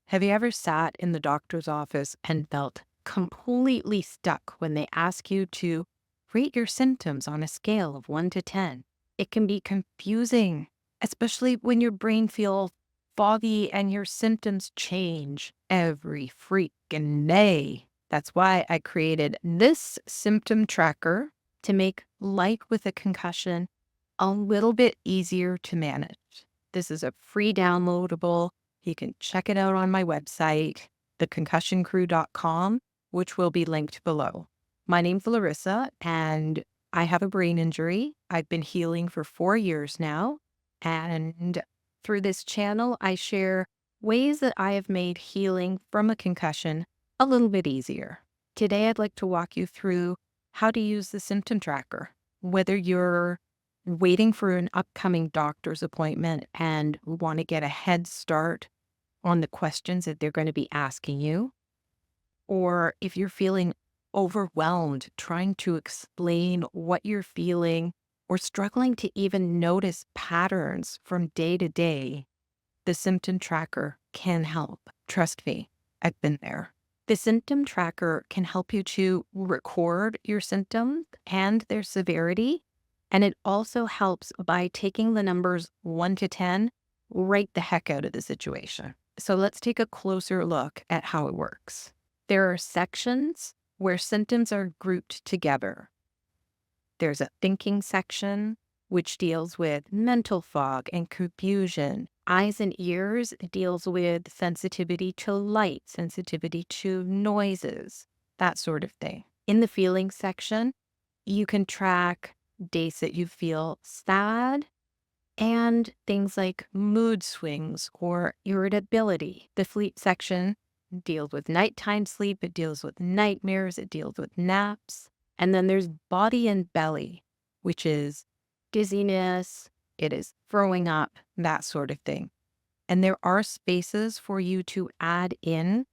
Have you ever sat in the doctor's office and felt completely stuck when they ask you to rate your symptoms on a scale of 1 to 10? It can be confusing, especially when your brain feels foggy and your symptoms change every freaking day. That's why I created this symptom tracker to make life with a concussion a little bit easier to manage. This is a free downloadable. You can check it out on my website, theconcussioncrew.com, which will be linked below. My name's Larissa, and I have a brain injury. I've been healing for 4 years now. And through this channel, I share ways that I have made healing from a concussion a little bit easier. Today, I'd like to walk you through how to use the symptom tracker, whether you're waiting for an upcoming doctor's appointment and want to get a head start on the questions that they're going to be asking you, or if you're feeling overwhelmed trying to explain what you're feeling or struggling to even notice patterns from day to day, the symptom tracker can help. Trust me, I've been there. The symptom tracker can help you to record your symptoms and their severity. And it also helps by taking the numbers 1 to 10 right the heck out of the situation. So let's take a closer look at how it works. There are sections where symptoms are grouped together. There's a thinking section, which deals with mental fog and confusion. Eyes and ears deals with sensitivity to light, sensitivity to noises, that sort of thing. In the feeling section, you can track days that you feel sad and things like mood swings or irritability. The sleep section deals with nighttime sleep, it deals with nightmares, it deals with naps. And then there's body and belly, which is dizziness, it is throwing up, that sort of thing. And there are spaces for you to add in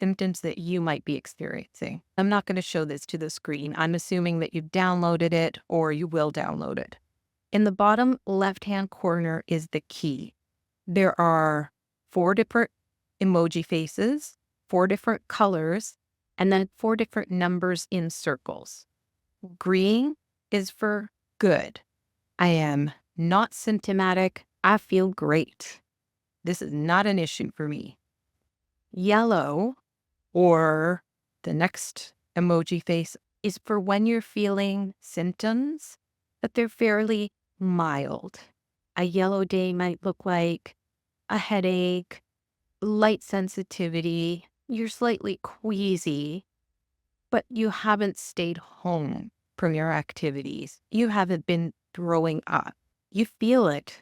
symptoms that you might be experiencing. I'm not going to show this to the screen. I'm assuming that you've downloaded it or you will download it. In the bottom left-hand corner is the key. There are 4 different emoji faces, 4 different colors, and then 4 different numbers in circles. Green is for good. I am not symptomatic. I feel great. This is not an issue for me. Yellow, or the next emoji face, is for when you're feeling symptoms, but they're fairly mild. A yellow day might look like a headache, light sensitivity, you're slightly queasy, but you haven't stayed home from your activities. You haven't been throwing up. You feel it,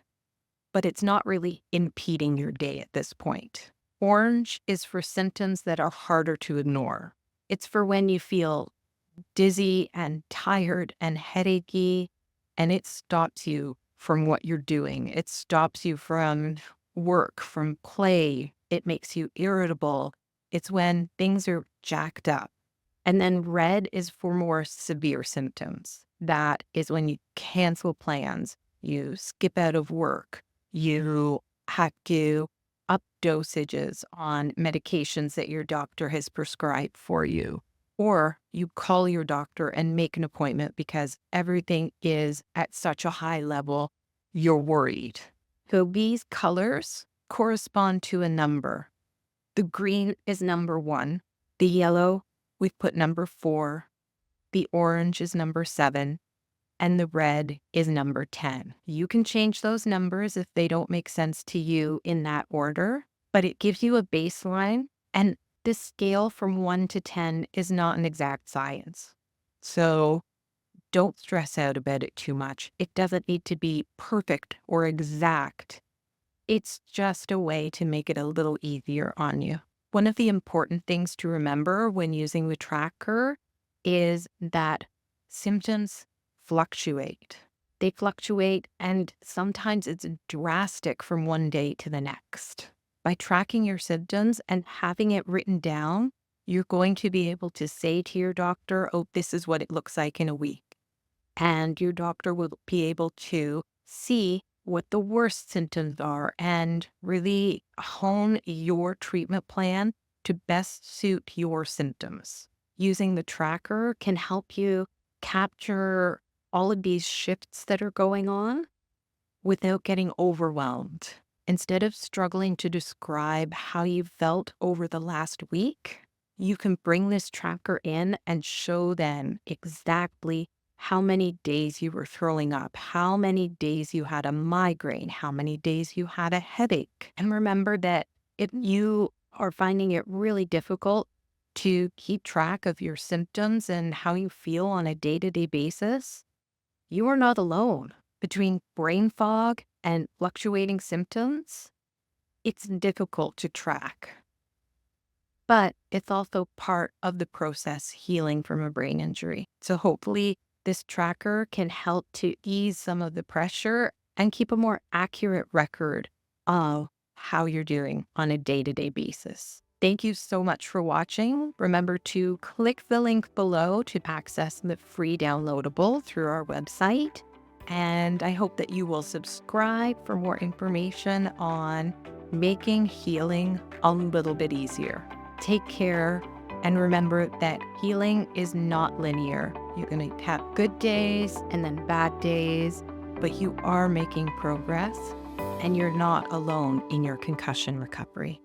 but it's not really impeding your day at this point. Orange is for symptoms that are harder to ignore. It's for when you feel dizzy and tired and headachy, and it stops you from what you're doing. It stops you from work, from play. It makes you irritable. It's when things are jacked up. And then red is for more severe symptoms. That is when you cancel plans, you skip out of work, you have to up dosages on medications that your doctor has prescribed for you. Or you call your doctor and make an appointment because everything is at such a high level, you're worried. So these colors correspond to a number. The green is number 1. The yellow, we've put number 4. The orange is number 7. And the red is number 10. You can change those numbers if they don't make sense to you in that order, but it gives you a baseline. And this scale from 1 to 10 is not an exact science. So don't stress out about it too much. It doesn't need to be perfect or exact. It's just a way to make it a little easier on you. One of the important things to remember when using the tracker is that symptoms fluctuate. They fluctuate, and sometimes it's drastic from one day to the next. By tracking your symptoms and having it written down, you're going to be able to say to your doctor, oh, this is what it looks like in a week. And your doctor will be able to see what the worst symptoms are and really hone your treatment plan to best suit your symptoms. Using the tracker can help you capture all of these shifts that are going on without getting overwhelmed. Instead of struggling to describe how you felt over the last week, you can bring this tracker in and show them exactly how many days you were throwing up, how many days you had a migraine, how many days you had a headache. And remember that if you are finding it really difficult to keep track of your symptoms and how you feel on a day-to-day basis, you are not alone. Between brain fog and fluctuating symptoms, it's difficult to track. But it's also part of the process healing from a brain injury. So hopefully this tracker can help to ease some of the pressure and keep a more accurate record of how you're doing on a day-to-day basis. Thank you so much for watching. Remember to click the link below to access the free downloadable through our website. And I hope that you will subscribe for more information on making healing a little bit easier. Take care, and remember that healing is not linear. You're going to have good days and then bad days, but you are making progress, and you're not alone in your concussion recovery.